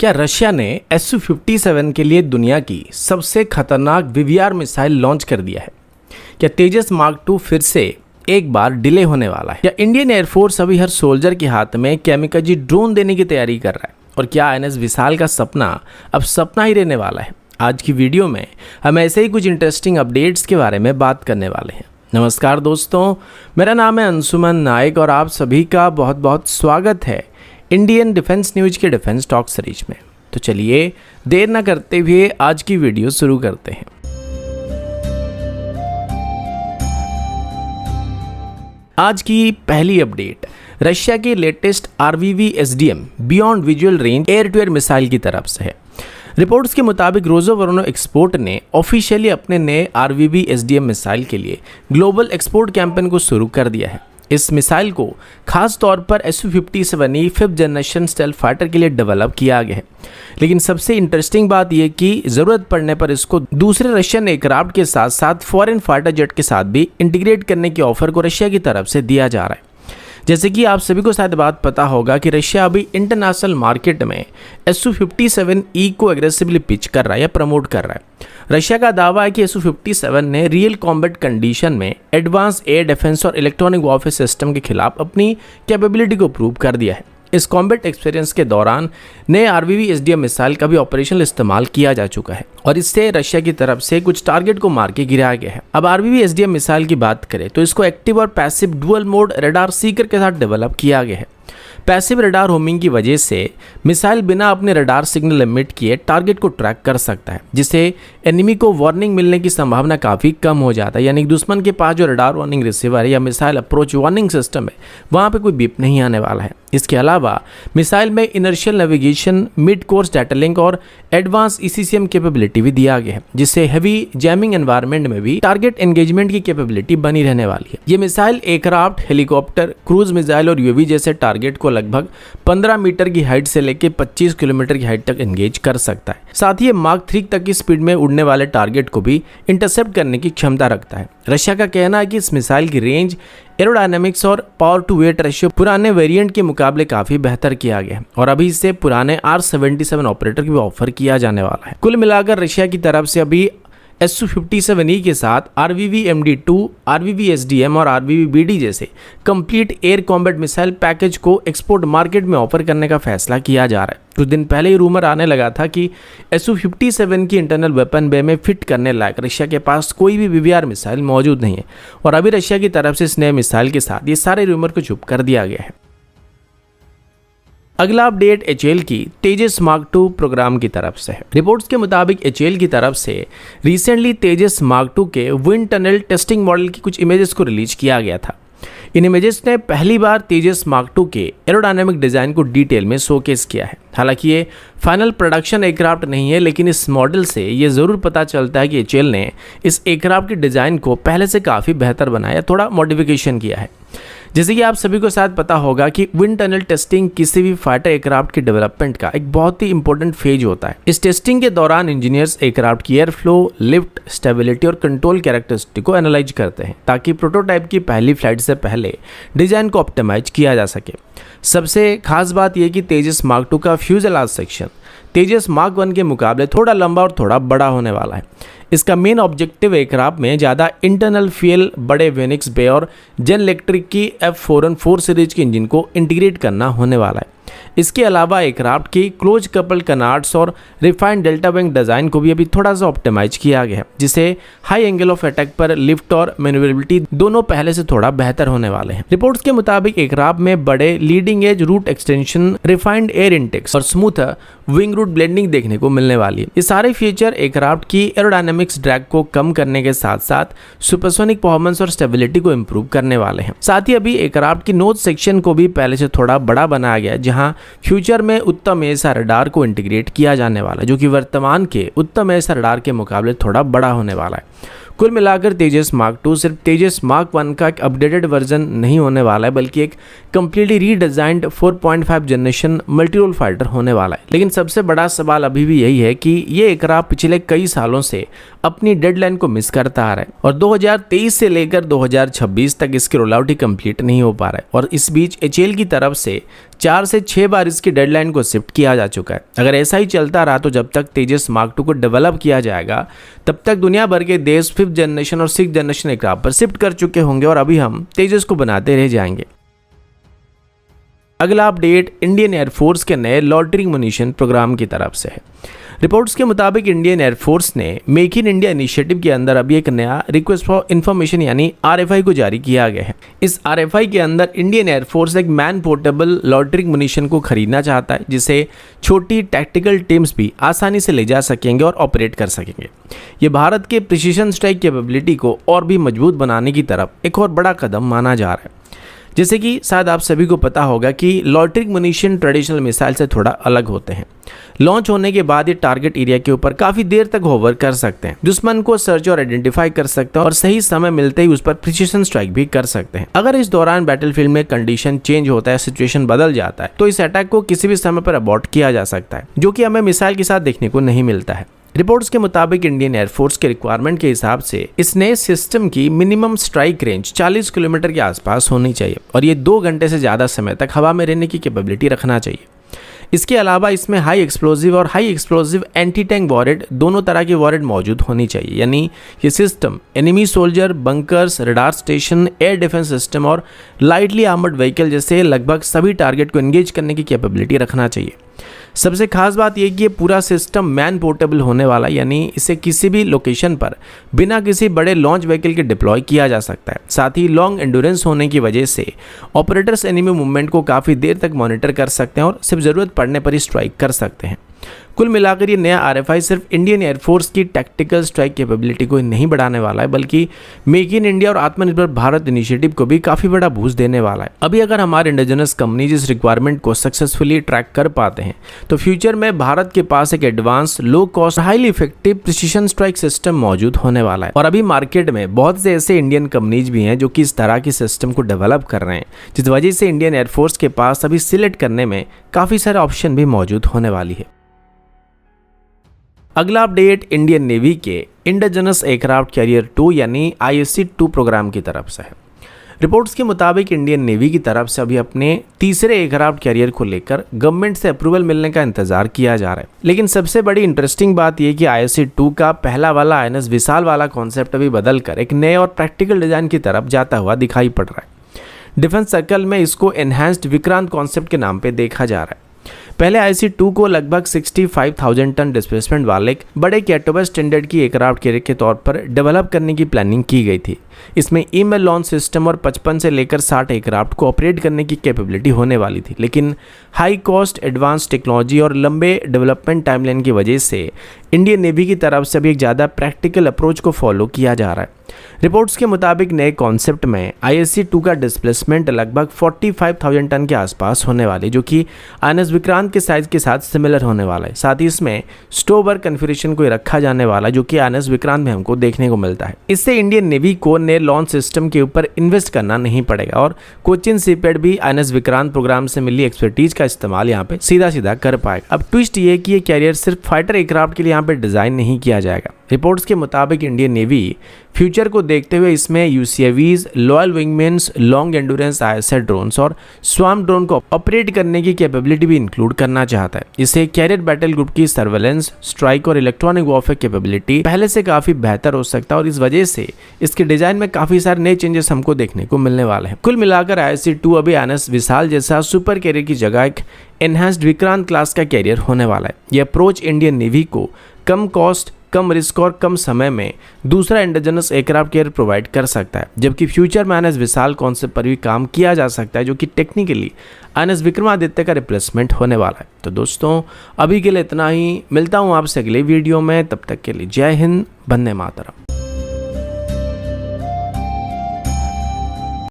क्या रशिया ने Su-57 के लिए दुनिया की सबसे खतरनाक वीवीआर मिसाइल लॉन्च कर दिया है? क्या तेजस मार्क 2 फिर से एक बार डिले होने वाला है? क्या इंडियन एयरफोर्स अभी हर सोल्जर के हाथ में कैमिकाजी ड्रोन देने की तैयारी कर रहा है? और क्या INS विशाल का सपना अब सपना ही रहने वाला है? आज की वीडियो में हम ऐसे ही कुछ इंटरेस्टिंग अपडेट्स के बारे में बात करने वाले हैं। नमस्कार दोस्तों, मेरा नाम है अंशुमन नायक और आप सभी का बहुत बहुत स्वागत है इंडियन डिफेंस न्यूज के डिफेंस टॉक सीरीज में। तो चलिए देर न करते हुए आज की वीडियो शुरू करते हैं। आज की पहली अपडेट रशिया की latest RVV-SDM beyond visual range air to air missile की तरफ से है। रिपोर्ट्स के मुताबिक रोजोवरोनो एक्सपोर्ट ने ऑफिशियली अपने नए RVV-SDM मिसाइल के लिए ग्लोबल एक्सपोर्ट कैंपेन को शुरू कर दिया है। इस मिसाइल को खास तौर पर Su-57E 5th generation stealth fighter के लिए डेवलप किया गया है। लेकिन सबसे इंटरेस्टिंग बात यह कि ज़रूरत पड़ने पर इसको दूसरे रशियन एयरक्राफ्ट के साथ साथ फॉरेन फाइटर जेट के साथ भी इंटीग्रेट करने के ऑफर को रशिया की तरफ से दिया जा रहा है। जैसे कि आप सभी को शायद बात पता होगा कि रशिया अभी इंटरनेशनल मार्केट में Su-57E को एग्रेसिवली पिच कर रहा है या प्रमोट कर रहा है। रशिया का दावा है कि Su-57 ने रियल कॉम्बैट कंडीशन में एडवांस एयर डिफेंस और इलेक्ट्रॉनिक वॉरफेयर सिस्टम के खिलाफ अपनी कैपेबिलिटी को प्रूव कर दिया है। इस कॉम्बैट एक्सपीरियंस के दौरान नए RVV-SDM मिसाइल का भी ऑपरेशनल इस्तेमाल किया जा चुका है और इससे रशिया की तरफ से कुछ टारगेट को मार के गिराया गया है। अब RVV-SDM मिसाइल की बात करें तो इसको एक्टिव और passive dual mode radar Sikar के साथ डेवलप किया गया है। पैसिव रडार होमिंग की वजह से मिसाइल बिना अपने रडार सिग्नल एमिट किए टारगेट को ट्रैक कर सकता है, जिससे एनिमी को वार्निंग मिलने की संभावना काफ़ी कम हो जाता है। यानी दुश्मन के पास जो रडार वार्निंग रिसीवर है या मिसाइल अप्रोच वार्निंग सिस्टम है वहाँ पे कोई बीप नहीं आने वाला है। इसके अलावा मिसाइल में inertial navigation, mid course data link और एडवांस ECCM कैपेबिलिटी भी दिया गया है, जिससे हैवी जैमिंग एनवायरनमेंट में भी टारगेट एंगेजमेंट की कैपेबिलिटी बनी रहने वाली है। ये missile aircraft, helicopter, cruise missile और UAV जैसे टारगेट को लगभग 15 मीटर की हाइट से लेकर 25 किलोमीटर की हाइट तक एंगेज कर सकता है। साथ ही मार्क 3 तक की स्पीड में उड़ने वाले टारगेट को भी इंटरसेप्ट करने की क्षमता रखता है। रशिया का कहना है कि इस मिसाइल की रेंज, एरोडायनेमिक्स और पावर टू वेट रेशियो पुराने वेरिएंट के मुकाबले काफी बेहतर किया गया है और अभी इससे पुराने R-77 ऑपरेटर की भी ऑफर किया जाने वाला है। कुल मिलाकर रशिया की तरफ से अभी Su-57E के साथ RVV-MD2, RVV-SDM और RVV-BD जैसे complete air combat missile package को एक्सपोर्ट मार्केट में ऑफर करने का फैसला किया जा रहा है। कुछ दिन पहले ही रूमर आने लगा था कि Su-57 की इंटरनल वेपन बे में फिट करने लायक रशिया के पास कोई भी वीवीआर मिसाइल मौजूद नहीं है और अभी रशिया की तरफ से इस नए मिसाइल के साथ ये सारे रूमर को चुप कर दिया गया है। अगला अपडेट HAL की तेजस मार्क 2 प्रोग्राम की तरफ से है। रिपोर्ट्स के मुताबिक HAL की तरफ से रिसेंटली तेजस मार्क 2 के विंड टनल टेस्टिंग मॉडल की कुछ इमेजेस को रिलीज किया गया था। इन इमेजेस ने पहली बार तेजस मार्क 2 के एरोडायनेमिक डिज़ाइन को डिटेल में शोकेस किया है। हालांकि ये फाइनल प्रोडक्शन एयरक्राफ्ट नहीं है, लेकिन इस मॉडल से ये ज़रूर पता चलता है कि HAL ने इस एयरक्राफ्ट के डिज़ाइन को पहले से काफ़ी बेहतर बनाया, थोड़ा मॉडिफिकेशन किया है। जैसे कि आप सभी को शायद पता होगा कि विंड टनल टेस्टिंग किसी भी फाइटर एयरक्राफ्ट के डेवलपमेंट का एक बहुत ही इंपॉर्टेंट फेज होता है। इस टेस्टिंग के दौरान इंजीनियर्स एयरक्राफ्ट की एयर फ्लो, लिफ्ट, स्टेबिलिटी और कंट्रोल कैरेक्टरिस्टिक को एनालाइज करते हैं ताकि प्रोटोटाइप की पहली फ्लाइट से पहले डिजाइन को ऑप्टिमाइज किया जा सके। सबसे खास बात यह कि तेजस मार्क 2 का फ्यूजलाज सेक्शन तेजस मार्क 1 के मुकाबले थोड़ा लंबा और थोड़ा बड़ा होने वाला है। इसका मेन ऑब्जेक्टिव एयरक्राफ्ट में ज़्यादा इंटरनल फ्यूल, बड़े वेनिक्स बे और जेन इलेक्ट्रिक की F414 सीरीज के इंजन को इंटीग्रेट करना होने वाला है। इसके अलावा एयरक्राफ्ट की क्लोज कपल कनार्ड्स और रिफाइंड डेल्टा विंग डिज़ाइन को भी अभी थोड़ा सा ऑप्टिमाइज किया गया है, जिससे हाई एंगल ऑफ अटैक पर लिफ्ट और मैन्यूवरेबिलिटी दोनों पहले से थोड़ा बेहतर होने वाले हैं। रिपोर्ट्स के मुताबिक एयरक्राफ्ट में बड़े leading edge root extension, refined air intakes और स्मूथ विंग रूट ब्लेंडिंग देखने को मिलने वाली है। ये सारे फीचर एयरक्राफ्ट की एरोडायनेमिक्स ड्रैग को कम करने के साथ साथ सुपरसोनिक परफॉर्मेंस और स्टेबिलिटी को इंप्रूव करने वाले हैं। साथ ही अभी एयरक्राफ्ट की नोज सेक्शन को भी पहले से थोड़ा बड़ा बनाया गया है, जहां फ्यूचर में उत्तम एसा रडार को इंटीग्रेट किया जाने वाला है, जो कि वर्तमान के उत्तम एसा रडार के मुकाबले थोड़ा बड़ा होने वाला है। कुल मिलाकर तेजस मार्क 2 सिर्फ तेजस मार्क 1 का एक अपडेटेड वर्जन नहीं होने वाला है, बल्कि एक completely redesigned 4.5 generation multi role fighter होने वाला है। लेकिन सबसे बड़ा सवाल अभी भी यही है कि ये एयरक्राफ्ट पिछले कई सालों से अपनी डेडलाइन को मिस करता आ रहा है और 2023 से लेकर 2026 तक इसकी रोल आउट ही कंप्लीट नहीं हो पा रहा है और इस बीच HAL की तरफ से 4 से 6 बार इसकी डेडलाइन को शिफ्ट किया जा चुका है। अगर ऐसा ही चलता रहा तो जब तक तेजस मार्क 2 को डेवलप किया जाएगा तब तक दुनिया भर के देश 5th जनरेशन और 6th जनरेशन एयरक्राफ्ट पर शिफ्ट कर चुके होंगे और अभी हम तेजस को बनाते रह जाएंगे। अगला अपडेट इंडियन एयरफोर्स के नए लॉटरिंग मुनिशन प्रोग्राम की तरफ से है। रिपोर्ट्स के मुताबिक इंडियन एयरफोर्स ने मेक इन इंडिया इनिशिएटिव के अंदर अभी एक नया रिक्वेस्ट फॉर इन्फॉर्मेशन यानी RFI को जारी किया गया है। इस RFI के अंदर इंडियन एयरफोर्स एक मैन पोर्टेबल लॉटरिंग मुनिशन को खरीदना चाहता है जिसे छोटी टैक्टिकल टीम्स भी आसानी से ले जा सकेंगे और ऑपरेट कर सकेंगे। ये भारत के प्रिसीजन स्ट्राइक कैपेबिलिटी को और भी मजबूत बनाने की तरफ एक और बड़ा कदम माना जा रहा है। जैसे कि शायद आप सभी को पता होगा कि लॉटरिंग मुनिशन ट्रेडिशनल मिसाइल से थोड़ा अलग होते हैं। लॉन्च होने के बाद ये टारगेट एरिया के ऊपर काफी देर तक होवर कर सकते हैं, दुश्मन को सर्च और आइडेंटिफाई कर सकते हैं और सही समय मिलते ही उस पर प्रिसीजन स्ट्राइक भी कर सकते हैं। अगर इस दौरान बैटलफील्ड में कंडीशन चेंज होता है, सिचुएशन बदल जाता है तो इस अटैक को किसी भी समय पर अबॉर्ट किया जा सकता है, जो कि हमें मिसाइल के साथ देखने को नहीं मिलता है। रिपोर्ट्स के मुताबिक इंडियन एयरफोर्स के रिक्वायरमेंट के हिसाब से इस नए सिस्टम की मिनिमम स्ट्राइक रेंज 40 किलोमीटर के आसपास होनी चाहिए और ये 2 घंटे से ज़्यादा समय तक हवा में रहने की कैपेबिलिटी रखना चाहिए। इसके अलावा इसमें हाई एक्सप्लोजिव और हाई एक्सप्लोजिव एंटी टैंक वॉरेड दोनों तरह की वॉरेड मौजूद होनी चाहिए, यानी ये system enemy soldier, bunkers, radar station, air defence system और लाइटली आर्मर्ड व्हीकल जैसे लगभग सभी टारगेट को एंगेज करने की कैपेबिलिटी रखना चाहिए। सबसे खास बात यह कि ये पूरा सिस्टम मैन पोर्टेबल होने वाला, यानी इसे किसी भी लोकेशन पर बिना किसी बड़े लॉन्च व्हीकल के डिप्लॉय किया जा सकता है। साथ ही लॉन्ग एंड्योरेंस होने की वजह से ऑपरेटर्स एनिमी मूवमेंट को काफ़ी देर तक मॉनिटर कर सकते हैं और सिर्फ ज़रूरत पड़ने पर ही स्ट्राइक कर सकते हैं। कुल मिलाकर ये नया RFI सिर्फ इंडियन एयरफोर्स की टैक्टिकल स्ट्राइक कैपेबिलिटी को नहीं बढ़ाने वाला है, बल्कि मेक इन इंडिया और आत्मनिर्भर भारत इनिशिएटिव को भी काफ़ी बड़ा बूस्ट देने वाला है। अभी अगर हमारे इंडिजिनस कंपनीज इस रिक्वायरमेंट को सक्सेसफुली ट्रैक कर पाते हैं तो फ्यूचर में भारत के पास एक advance, low cost, highly effective precision strike system मौजूद होने वाला है। और अभी मार्केट में बहुत से ऐसे इंडियन कंपनीज भी हैं जो कि इस तरह की सिस्टम को डेवलप कर रहे हैं, जिस वजह से इंडियन एयरफोर्स के पास अभी सिलेक्ट करने में काफ़ी सारे ऑप्शन भी मौजूद होने वाली है। अगला अपडेट इंडियन नेवी के इंडिजिनस एयरक्राफ्ट कैरियर 2 यानी ISC-2 प्रोग्राम की तरफ से है। रिपोर्ट्स के मुताबिक इंडियन नेवी की तरफ से अभी अपने तीसरे एयरक्राफ्ट कैरियर को लेकर गवर्नमेंट से अप्रूवल मिलने का इंतजार किया जा रहा है। लेकिन सबसे बड़ी इंटरेस्टिंग बात यह कि ISC-2 का पहला वाला INS विशाल वाला कॉन्सेप्ट अभी बदलकर एक नए और प्रैक्टिकल डिजाइन की तरफ जाता हुआ दिखाई पड़ रहा है। डिफेंस सर्कल में इसको एनहांस्ड विक्रांत कॉन्सेप्ट के नाम पे देखा जा रहा है। पहले ISC-2 को लगभग 65,000 टन डिस्प्लेसमेंट वाले एक बड़े कैटोबा स्टैंडर्ड की एयरक्राफ्ट कैरियर के तौर पर डेवलप करने की प्लानिंग की गई थी। इसमें ईमेल लॉन्च सिस्टम और 55 से लेकर 60 एयरक्राफ्ट को ऑपरेट करने की कैपेबिलिटी होने वाली थी, लेकिन हाई कॉस्ट, एडवांस टेक्नोलॉजी और लंबे डेवलपमेंट टाइमलाइन की वजह से इंडियन नेवी की तरफ से भी एक ज़्यादा प्रैक्टिकल अप्रोच को फॉलो किया जा रहा है। रिपोर्ट्स के मुताबिक नए कॉन्सेप्ट में ISC-2 का डिस्प्लेसमेंट लगभग 45,000 टन के आसपास होने वाले, जो कि INS विक्रांत के साइज के साथ सिमिलर होने वाला है। साथ ही इसमें स्टोवर कन्फिगरेशन को रखा जाने वाला, जो कि INS विक्रांत में हमको देखने को मिलता है। इससे इंडियन नेवी को नए लॉन्च सिस्टम के ऊपर इन्वेस्ट करना नहीं पड़ेगा और कोचिन शिपयार्ड भी INS विक्रांत प्रोग्राम से मिली एक्सपर्टीज का इस्तेमाल यहाँ पे सीधा कर पाएगा। अब ट्विस्ट ये कि ये कैरियर सिर्फ फाइटर एयरक्राफ्ट के लिए यहाँ पे डिजाइन नहीं किया जाएगा। रिपोर्ट्स के मुताबिक इंडियन नेवी फ्यूचर को देखते हुए इसमें UCAVs, loyal wingmans, long endurance ISR drones और स्वार्म ड्रोन को ऑपरेट करने की कैपेबिलिटी भी इंक्लूड करना चाहता है। इससे कैरियर बैटल ग्रुप की सर्वेलेंस, स्ट्राइक और इलेक्ट्रॉनिक वॉरफेयर कैपेबिलिटी पहले से काफी बेहतर हो सकता है और इस वजह से इसके डिजाइन में काफी सारे नए चेंजेस हमको देखने को मिलने वाले हैं। कुल मिलाकर ISC-2 अभी INS विशाल जैसा सुपर कैरियर की जगह एक एनहांस्ड विक्रांत क्लास का कैरियर होने वाला है। यह अप्रोच इंडियन नेवी को कम कॉस्ट, कम रिस्क और कम समय में दूसरा इंडिजिनस एयरक्राफ्ट कैरियर प्रोवाइड कर सकता है, जबकि फ्यूचर में INS विशाल कॉन्सेप्ट पर भी काम किया जा सकता है, जो कि टेक्निकली INS विक्रमादित्य का रिप्लेसमेंट होने वाला है। तो दोस्तों अभी के लिए इतना ही, मिलता हूँ आपसे अगले वीडियो में, तब तक के लिए जय हिंद, वंदे मातरम।